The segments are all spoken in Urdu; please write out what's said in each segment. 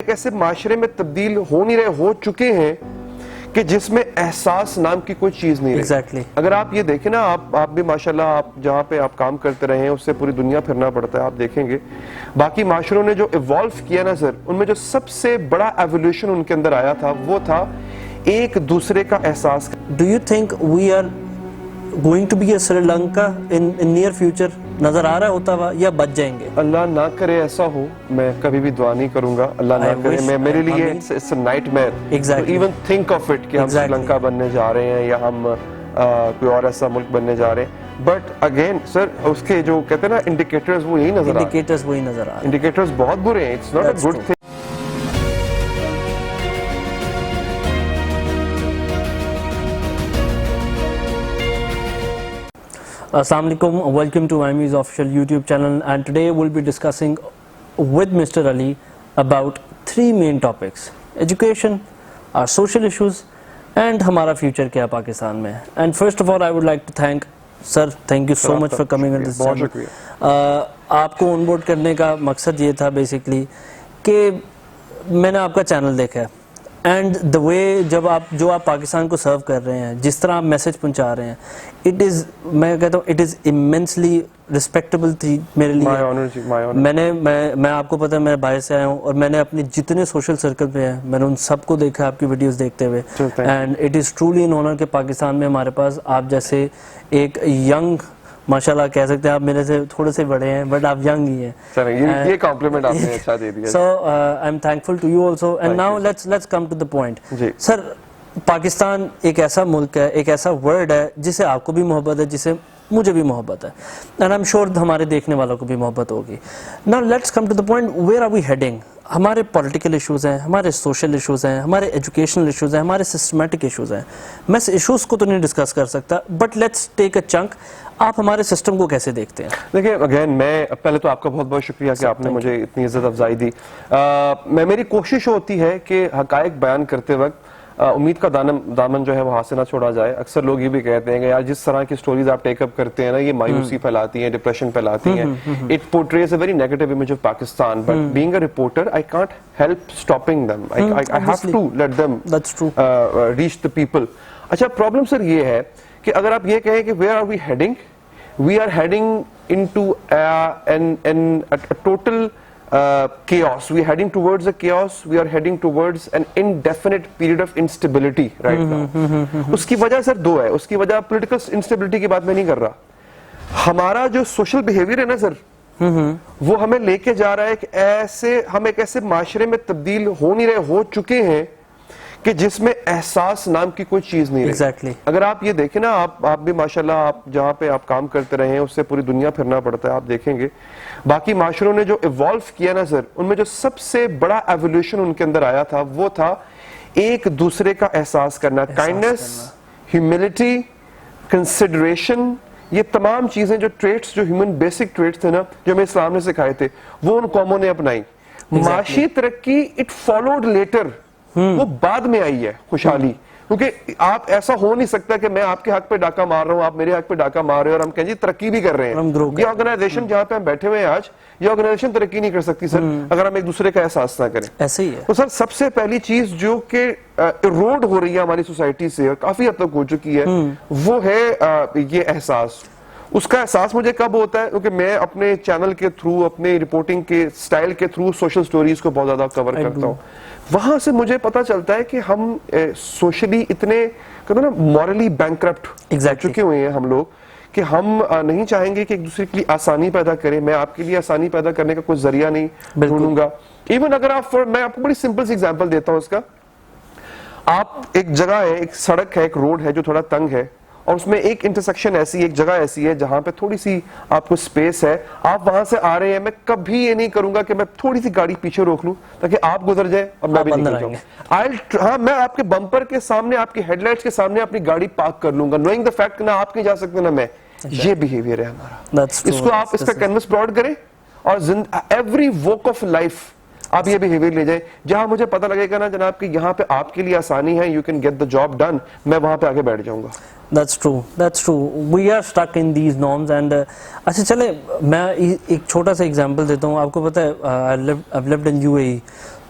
ایک ایسے معاشرے میں تبدیل ہو نہیں رہے, ہو چکے ہیں کہ جس میں احساس نام کی کوئی چیز نہیں رہی. اگر آپ یہ دیکھیں نا, آپ بھی ماشاءاللہ آپ جہاں پہ آپ کام کرتے رہے ہیں اس سے پوری دنیا پھرنا پڑتا ہے, آپ دیکھیں گے باقی معاشروں نے جو ایوالو کیا نا سر, ان میں جو سب سے بڑا ایولیوشن ان کے اندر آیا تھا وہ تھا ایک دوسرے کا احساس. Do you think we are going to be a Sri Lanka in near future? نظر آ رہا ہوتا ہوا یا بچ جائیں گے؟ اللہ نہ کرے ایسا ہو, میں کبھی بھی دعا نہیں کروں گا, اللہ نہ کرے. میں میرے لیے it's a nightmare to even think of it کہ ہم سری لنکا بننے جا رہے ہیں یا ہم کوئی اور ایسا ملک بننے جا رہے ہیں. بٹ اگین سر اس کے جو کہتے ہیں نا انڈیکیٹرز وہ یہی نظر آ رہے ہیں, انڈیکیٹرز بہت برے ہیں. it's not a good thing. Assalamu alaikum, welcome to IME's official YouTube channel, and today we'll be discussing with Mr. Ali about three main topics: education, our social issues, and hamara future kya Pakistan mein. And first of all, I would like to thank thank you so much for coming on this channel. aapko on board karne ka maqsad ye tha basically کہ میں نے آپ کا چینل دیکھا ہے, اینڈ دا وے جو آپ پاکستان کو سرو کر رہے ہیں, جس طرح آپ میسج پہنچا رہے ہیں, اٹ از, میں کہتا ہوں اٹ از امینسلی رسپیکٹیبل تھی میرے لیے. میں آپ کو پتہ ہے میں باہر سے آیا ہوں, اور میں نے اپنے جتنے سوشل سرکل پہ ہیں میں نے ان سب کو دیکھا آپ کی ویڈیوز دیکھتے ہوئے, and it is truly an honour کہ پاکستان میں ہمارے پاس آپ جیسے ایک ینگ, ماشاءاللہ کہہ سکتے ہیں آپ میرے سے تھوڑے سے بڑے ہیں بٹ آپ ینگ ہی ہیں. یہ کمپلیمنٹ آپ نے اچھا دے دیا. So I am thankful to you also. And now let's come to the point. Sir, Pakistan ایک ایسا ملک ہے, ایک ایسا ورڈ ہے جسے آپ کو بھی محبت ہے, جسے مجھے بھی محبت ہے, اینڈ آئی ایم شیور ہمارے دیکھنے والوں کو بھی محبت ہوگی. Now let's come to the point, where are we heading? ہمارے پولیٹیکل ایشوز ہیں, ہمارے سوشل ایشوز ہیں, ہمارے ایجوکیشنل ایشوز ہیں, ہمارے سسٹمیٹک ایشوز ہیں. میں اس ایشوز کو تو نہیں ڈسکس کر سکتا, but let's take a chunk. آپ ہمارے سسٹم کو کیسے دیکھتے ہیں؟ دیکھیں, اگین میں پہلے تو آپ کا بہت بہت شکریہ کہ آپ نے مجھے اتنی عزت افزائی دی. میری کوشش ہوتی ہے کہ حقائق بیان کرتے وقت امید کا دامن جو ہے وہ ہاتھ سے نہ چھوڑا جائے. اکثر لوگ یہ بھی کہتے ہیں کہ یار جس طرح کی سٹوریز آپ ٹیک اپ کرتے ہیں نا, یہ مایوسی پھیلاتی ہیں, ڈپریشن پھیلاتی ہیں. It portrays a very negative image of Pakistan, but being a reporter I can't help stopping them. I have to let them reach the people. اچھا, پرابلم سر یہ ہے کہ اگر آپ یہ کہیں کہ where are we heading, we are heading into a total chaos. We are heading towards a chaos. We are heading towards an indefinite period of instability right now. اس کی وجہ سر دو ہے. اس کی وجہ political instability کی بات میں نہیں کر رہا. ہمارا جو social behavior ہے نا سر, وہ ہمیں لے کے جا رہا ہے کہ ہم ایک ایسے معاشرے میں تبدیل ہو نہیں رہے, ہو چکے ہیں کہ جس میں احساس نام کی کوئی چیز نہیں رہی. اگر آپ یہ دیکھیں نا, آپ بھی ماشاءاللہ آپ جہاں پہ آپ کام کرتے رہے ہیں اس سے پوری دنیا پھرنا پڑتا ہے, آپ دیکھیں گے باقی معاشروں نے جو ایوالو کیا نا سر, ان میں جو سب سے بڑا ایولیوشن ان کے اندر آیا تھا وہ تھا ایک دوسرے کا احساس کرنا. کائنڈنس, ہیوملٹی, کنسیڈریشن, یہ تمام چیزیں جو ٹریٹس, جو ہیومن بیسک ٹریٹس تھے نا, جو ہمیں اسلام نے سکھائے تھے, وہ ان قوموں نے اپنائی. معاشی ترقی اٹ فالوڈ لیٹر, وہ بعد میں آئی ہے خوشحالی. کیونکہ آپ ایسا ہو نہیں سکتا کہ میں آپ کے حق پہ ڈاکہ مار رہا ہوں, آپ میرے حق پہ ڈاکہ مار رہے ہیں اور ہم کہیں جی ترقی بھی کر رہے ہیں. یہ آرگنائزیشن جہاں پہ ہم بیٹھے ہوئے ہیں آج, یہ آرگنائزیشن ترقی نہیں کر سکتی سر اگر ہم ایک دوسرے کا احساس نہ کریں. ایسے ہی ہے. تو سر سب سے پہلی چیز جو کہ ایروڈ ہو رہی ہے ہماری سوسائٹی سے اور کافی حد تک ہو چکی ہے, وہ ہے یہ احساس. اس کا احساس مجھے کب ہوتا ہے, کیونکہ میں اپنے چینل کے تھرو, اپنے رپورٹنگ کے سٹائل کے تھرو سوشل سٹوریز کو بہت زیادہ کور کرتا ہوں. وہاں سے مجھے پتا چلتا ہے کہ ہم سوشلی اتنے کہتے ہیں نا مورلی بینکرپٹ ہو چکے ہوئے ہیں ہم لوگ, کہ ہم نہیں چاہیں گے کہ ایک دوسرے کے لیے آسانی پیدا کریں. میں آپ کے لیے آسانی پیدا کرنے کا کوئی ذریعہ نہیں ڈھونڈوں گا. ایون اگر میں آپ کو بڑی سمپل سی ایگزامپل دیتا ہوں اس کا. آپ ایک جگہ ہے, ایک سڑک ہے, ایک روڈ ہے جو تھوڑا تنگ ہے, اور اس میں ایک انٹرسیکشن ایسی, ایک جگہ ایسی ہے جہاں پہ تھوڑی سی آپ کو سپیس ہے, آپ وہاں سے آ رہے ہیں. میں کبھی یہ نہیں کروں گا کہ میں تھوڑی سی گاڑی پیچھے روک لوں تاکہ آپ گزر جائیں اور میں بھی نکل جاؤں. ہاں, میں آپ کے بمپر کے سامنے, آپ کی ہیڈ لائٹس کے سامنے اپنی گاڑی پارک کر لوں گا, نوئنگ دا فیکٹ نہ آپ نہیں جا سکتے نہ میں. یہ بیہیویئر ہے ہمارا. اس کو آپ اس کا کینوس براڈ کریں اور ایوری واک آف لائف آپ یہ بیہیویئر لے جائیں. جہاں مجھے پتہ لگے گا نا جناب کہ یہاں پہ آپ کے لیے آسانی ہے, you can get the job done, میں وہاں پہ آگے بیٹھ جاؤں گا. That's true. We are stuck in these norms and اچھا چلیں میں ایک چھوٹا سا ایگزامپل دیتا ہوں. آپ کو پتہ ہے I've lived in UAE,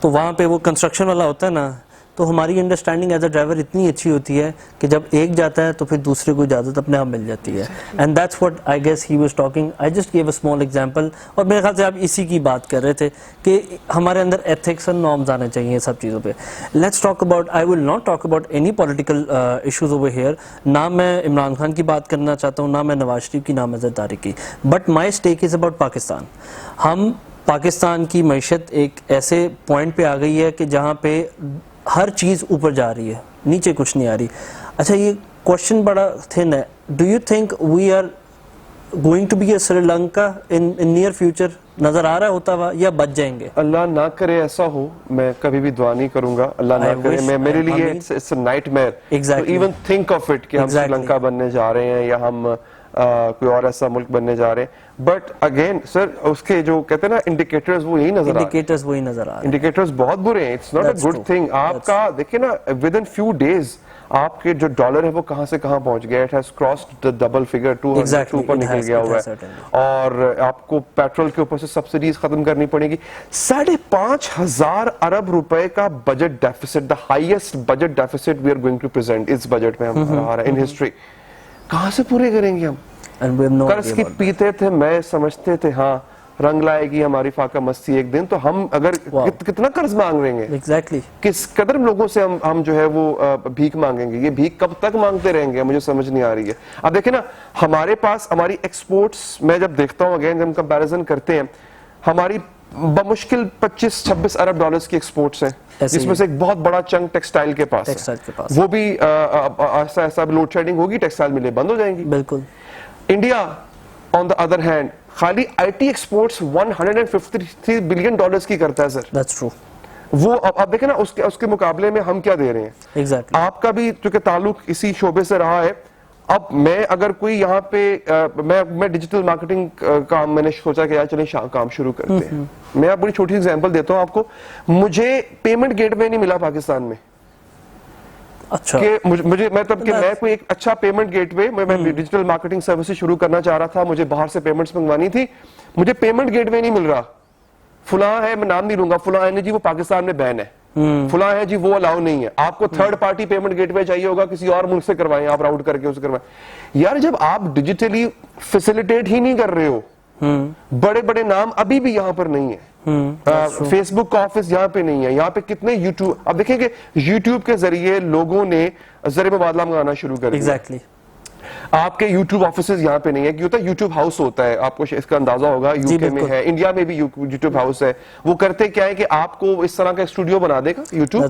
تو وہاں پہ وہ کنسٹرکشن والا ہوتا ہے نا, تو ہماری انڈرسٹینڈنگ ایز اے ڈرائیور اتنی اچھی ہوتی ہے کہ جب ایک جاتا ہے تو پھر دوسرے کو اجازت اپنے آپ مل جاتی ہے. And that's what I guess he was talking. I just give a small example, اور میرے خیال سے آپ اسی کی بات کر رہے تھے کہ ہمارے اندر ایتھکس اینڈ نارمز آنے چاہیے سب چیزوں پہ. Let's talk about, I will not talk about any political issues over here. نہ میں عمران خان کی بات کرنا چاہتا ہوں, نہ میں نواز شریف کی, نہ میں زید طارق کی, but my stack is about Pakistan. ہم پاکستان کی معیشت ایک ایسے پوائنٹ پہ آ گئی ہے کہ جہاں پہ ہر چیز اوپر جا رہی ہے, نیچے کچھ نہیں آ رہی. اچھا یہ کوشچن بڑا تھن ہے, do you think we are going to be a Sri Lanka in near future? نظر آ رہا ہوتا ہوا یا بچ جائیں گے؟ اللہ نہ کرے ایسا ہو, میں کبھی بھی دعا نہیں کروں گا, اللہ نہ کرے. میں میرے لیے it's a nightmare to even think of it کہ ہم سری لنکا بننے جا رہے ہیں یا ہم کوئی اور ایسا ملک بننے جا رہے ہیں. بٹ اگین سر اس کے جو کہتے ہیں نا انڈیکیٹرز وہ یہی نظر آ رہے ہیں. انڈیکیٹرز بہت برے ہیں. It's not a good thing. آپ کا دیکھیں نا ود ان فیو ڈیز آپ کے جو ڈالر ہے وہ کہاں سے کہاں پہنچ گیا. It has crossed the double figure, 200 کے اوپر نکل گیا ہوا ہے. اور آپ کو پیٹرول کے اوپر سے سبسڈیز ختم کرنی پڑے گی. 5,500 ارب روپے کا budget deficit, the highest budget deficit we are going to present اس بجٹ میں ہمارا ان ہسٹری. کہاں سے پورے کریں گے ہم؟ قرض کی پیتے تھے, میں سمجھتے تھے ہاں رنگ لائے گی ہماری فاقہ مستی ایک دن, تو ہم اگر کتنا قرض مانگ رہیں گے, کس قدر لوگوں سے ہم جو ہے وہ بھیک مانگیں گے. یہ بھیک کب تک مانگتے رہیں گے مجھے سمجھ نہیں آ رہی ہے. اب دیکھیں نا ہمارے پاس ہماری ایکسپورٹس, میں جب دیکھتا ہوں اگین جب کمپیریزن کرتے ہیں, ہماری بمشکل 25-26 ارب ڈالرز کی ایکسپورٹس ہیں, جس میں سے ایک بہت بڑا چنک ٹیکسٹائل کے پاس ہے. وہ بھی ایسا لوڈ شیڈنگ ہوگی, ٹیکسٹائل ملیں بند ہو جائیں گی. بالکل. India on the other hand خالی I T exports 153 billion dollars کی کرتا ہے سر. That's true. وہ اب دیکھیں نا اس کے مقابلے میں ہم کیا دے رہے ہیں. Exactly. آپ کا بھی چونکہ تعلق اسی شعبے سے رہا ہے. اب میں اگر کوئی یہاں پہ میں ڈیجیٹل مارکیٹنگ کام میں نے سوچا کہ یار چلیں کام شروع کرتے ہیں. میں بڑی چھوٹی ایگزامپل دیتا ہوں آپ کو. مجھے پیمنٹ گیٹ وے نہیں ملا پاکستان میں. اچھا کہ مجھے مطلب کہ میں کوئی ایک اچھا پیمنٹ گیٹ وے, میں ڈیجیٹل مارکیٹنگ سروسز شروع کرنا چاہ رہا تھا, مجھے باہر سے پیمنٹس منگوانی تھی, مجھے پیمنٹ گیٹ وے نہیں مل رہا. فلاں ہے, میں نام نہیں لوں گا, فلاں ہے جی وہ پاکستان میں بین ہے, فلاں ہے جی وہ الاؤ نہیں ہے. آپ کو تھرڈ پارٹی پیمنٹ گیٹ وے چاہیے ہوگا, کسی اور ملک سے کروائیں, آپ راؤٹ کر کے اسے کروائیں. یار جب آپ ڈیجیٹلی فیسیلیٹیٹ ہی نہیں کر رہے ہو, بڑے بڑے نام ابھی بھی یہاں پر نہیں ہے, فیس بک کا آفس یہاں پہ نہیں ہے, یہاں پہ کتنے یوٹیوب, اب دیکھیں کہ یوٹیوب کے ذریعے لوگوں نے زر مبادلہ منگانا شروع کر دیا. آپ کے یوٹیوب آفیسز یہاں پہ نہیں ہے. ہوتا ہے یوٹیوب ہاؤس ہوتا ہے, آپ کو اس کا اندازہ ہوگا, یو کے میں ہے, انڈیا میں بھی یوٹیوب ہاؤس ہے. وہ کرتے کیا ہے کہ آپ کو اس طرح کا اسٹوڈیو بنا دے گا یوٹیوب.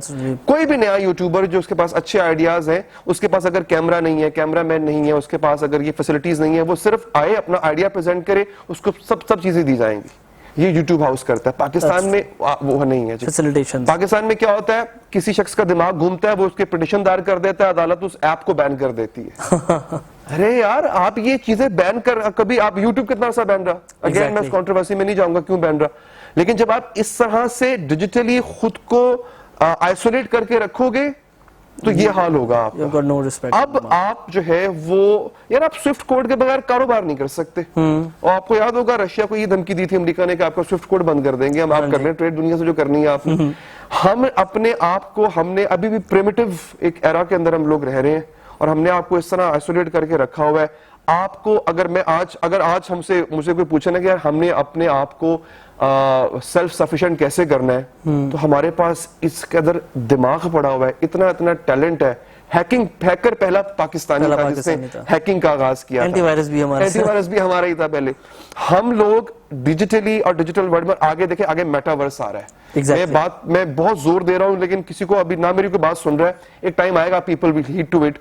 کوئی بھی نیا یوٹیوبر جو اس کے پاس اچھے آئیڈیاز ہیں, اس کے پاس اگر کیمرہ نہیں ہے, کیمرہ مین نہیں ہے, اس کے پاس اگر یہ فیسلٹیز نہیں ہے, وہ صرف آئے اپنا آئیڈیا پریزنٹ کرے, اس کو سب چیزیں دی جائیں گی. یہ یوٹیوب ہاؤس کرتا ہے. پاکستان میں وہ نہیں ہے. پاکستان میں کیا ہوتا ہے, کسی شخص کا دماغ گھومتا ہے, وہ اس کے پٹیشن دائر کر دیتا ہے, عدالت اس ایپ کو بین کر دیتی ہے. ارے یار آپ یہ چیزیں بین کر, کبھی آپ یوٹیوب کتنا عرصہ بین رہا, اگین میں اس کنٹروورسی میں نہیں جاؤں گا کیوں بین رہا, لیکن جب آپ اس طرح سے ڈیجیٹلی خود کو آئسولیٹ کر کے رکھو گے تو یہ حال ہوگا آپ کا. اب آپ جو ہے وہ یار آپ سوئفٹ کوڈ کے بغیر کاروبار نہیں کر سکتے. اور آپ کو یاد ہوگا رشیا کو یہ دھمکی دی تھی امریکہ نے کہ آپ کا سوئفٹ کوڈ بند کر دیں گے, ہم آپ کر لیں ٹریڈ دنیا سے جو کرنی ہے آپ نے. ہم اپنے آپ کو, ہم نے ابھی بھی پریمیٹیو ایک ایرا کے اندر ہم لوگ رہ رہے ہیں, اور ہم نے آپ کو اس طرح آئسولیٹ کر کے رکھا ہوا ہے. آپ کو اگر آج مجھے کوئی پوچھے نا کہ یار ہم نے اپنے آپ کو سیلف سفیشینٹ کیسے کرنا ہے, تو ہمارے پاس اس قدر دماغ پڑا ہوا ہے, اتنا ٹیلنٹ ہے. ہیکر پہلا پاکستانی تھا جس نے ہیکنگ کا آغاز کیا. اینٹی وائرس بھی ہمارا ہی تھا پہلے. ہم لوگ ڈیجیٹلی اور ڈیجیٹل ورلڈ میں آگے دیکھیں, آگے میٹاورس آ رہا ہے. میں بہت زور دے رہا ہوں, لیکن کسی کو ابھی نہ میری کوئی بات سن رہا ہے. ایک ٹائم آئے گا, people will head to it.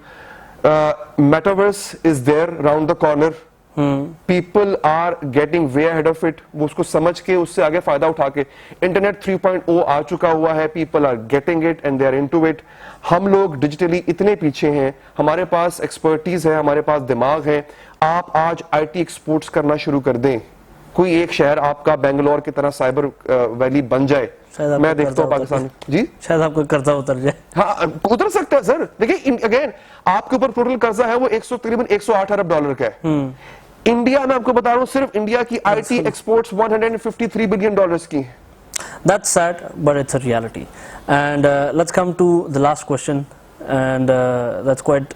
Metaverse is there round the corner. People are getting way ahead of it. وہ اس کو سمجھ کے اس سے آگے فائدہ اٹھا کے, انٹرنیٹ 3.0 آ چکا ہوا ہے. People are getting it and they are into it. ہم لوگ ڈیجیٹلی اتنے پیچھے ہیں, ہمارے پاس ایکسپرٹیز ہے, ہمارے پاس دماغ ہے. آپ آج آئی ٹی ایکسپورٹس کرنا شروع کر دیں, کوئی ایک شہر آپ کا بنگلور کی طرح سائبر ویلی بن جائے, میں دیکھتا ہوں پاکستان جی شاید آپ کو قرضہ اتر جائے. ہاں اتر سکتا ہے سر. دیکھیں اگین آپ کے اوپر ٹوٹل قرضہ ہے وہ تقریباً 108 ارب ڈالر کا ہے. انڈیا میں آپ کو بتا رہا ہوں صرف انڈیا کی آئی ٹی ایکسپورٹس 153 بلین ڈالرز کی ہیں. That's sad, but it's a reality. And let's come to the last question, and that's quite,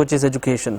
which is education.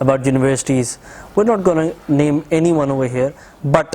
about universities. We're not going to name anyone over here, but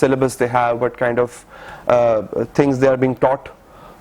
syllabus they have, what kind of things they are being taught.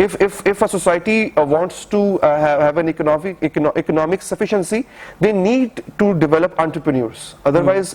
If a society wants to have an economic sufficiency, they need to develop entrepreneurs. Otherwise,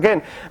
again,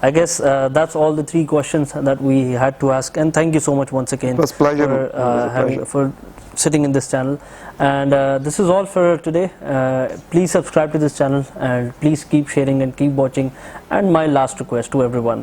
I guess that's all the three questions that we had to ask, and thank you so much once again for sitting in this channel. And this is all for today. Please subscribe to this channel and please keep sharing and keep watching. And my last request to everyone,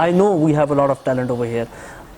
I know we have a lot of talent over here.